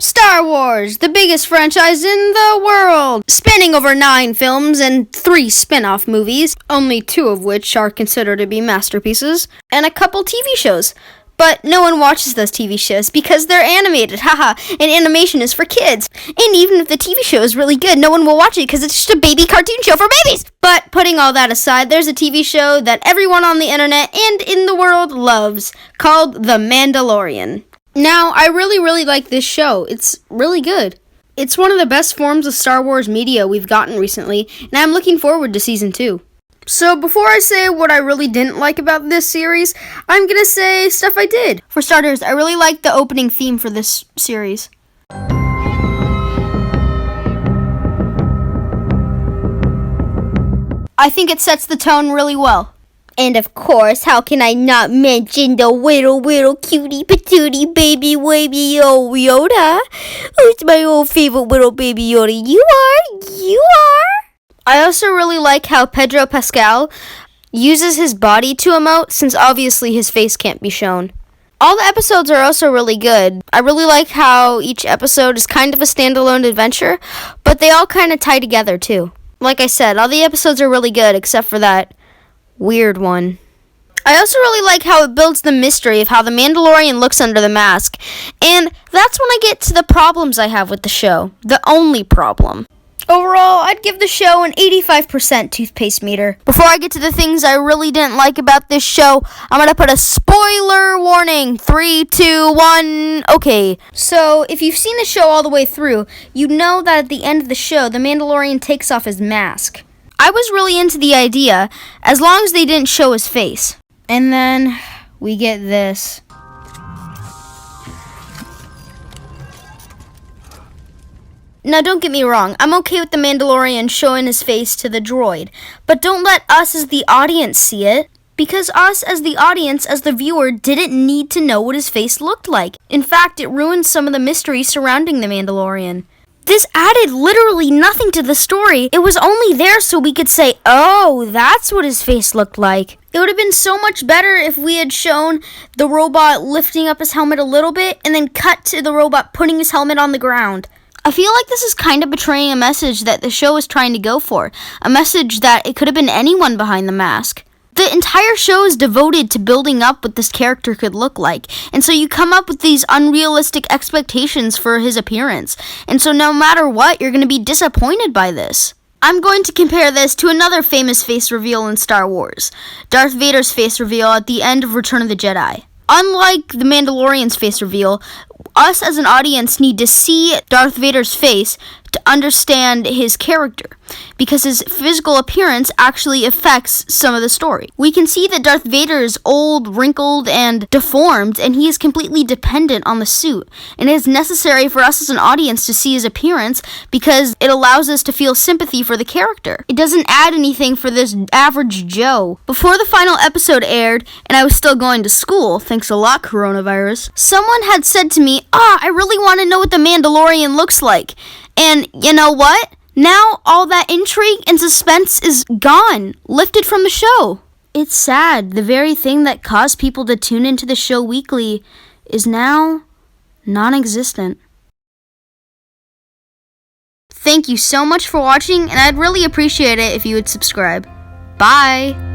Star Wars, the biggest franchise in the world, spanning over 9 films and 3 spin-off movies, only 2 of which are considered to be masterpieces, and a couple TV shows. But no one watches those TV shows because they're animated, haha, and animation is for kids. And even if the TV show is really good, no one will watch it because it's just a baby cartoon show for babies. But putting all that aside, there's a TV show that everyone on the internet and in the world loves, called The Mandalorian. Now, I really like this show. It's really good. It's one of the best forms of Star Wars media we've gotten recently, and I'm looking forward to season 2. So before I say what I really didn't like about this series, I'm gonna say stuff I did. For starters, I really liked the opening theme for this series. I think it sets the tone really well. And of course, how can I not mention the little cutie patootie baby Yoda? Who's my old favorite little baby Yoda? You are! I also really like how Pedro Pascal uses his body to emote, since obviously his face can't be shown. All the episodes are also really good. I really like how each episode is kind of a standalone adventure, but they all kind of tie together too. Like I said, all the episodes are really good except for that weird one. I also really like how it builds the mystery of how the Mandalorian looks under the mask. And that's when I get to the problems I have with the show. The only problem. Overall, I'd give the show an 85% toothpaste meter. Before I get to the things I really didn't like about this show, I'm gonna put a spoiler warning. 3, 2, 1, okay. So, if you've seen the show all the way through, you know that at the end of the show, the Mandalorian takes off his mask. I was really into the idea, as long as they didn't show his face. And then, we get this. Now, don't get me wrong, I'm okay with the Mandalorian showing his face to the droid, but don't let us as the audience see it, because us as the audience, as the viewer, didn't need to know what his face looked like. In fact, it ruined some of the mystery surrounding the Mandalorian. This added literally nothing to the story. It was only there so we could say, oh, that's what his face looked like. It would have been so much better if we had shown the robot lifting up his helmet a little bit and then cut to the robot putting his helmet on the ground. I feel like this is kind of betraying a message that the show is trying to go for. A message that it could have been anyone behind the mask. The entire show is devoted to building up what this character could look like, and so you come up with these unrealistic expectations for his appearance, and so no matter what, you're going to be disappointed by this. I'm going to compare this to another famous face reveal in Star Wars, Darth Vader's face reveal at the end of Return of the Jedi. Unlike the Mandalorian's face reveal, us as an audience need to see Darth Vader's face to understand his character, because his physical appearance actually affects some of the story. We can see that Darth Vader is old, wrinkled, and deformed, and he is completely dependent on the suit. And it is necessary for us as an audience to see his appearance because it allows us to feel sympathy for the character. It doesn't add anything for this average Joe. Before the final episode aired, and I was still going to school, thanks a lot, coronavirus, someone had said to me, I really want to know what the Mandalorian looks like. And you know what? Now all that intrigue and suspense is gone, lifted from the show. It's sad. The very thing that caused people to tune into the show weekly is now non-existent. Thank you so much for watching, and I'd really appreciate it if you would subscribe. Bye!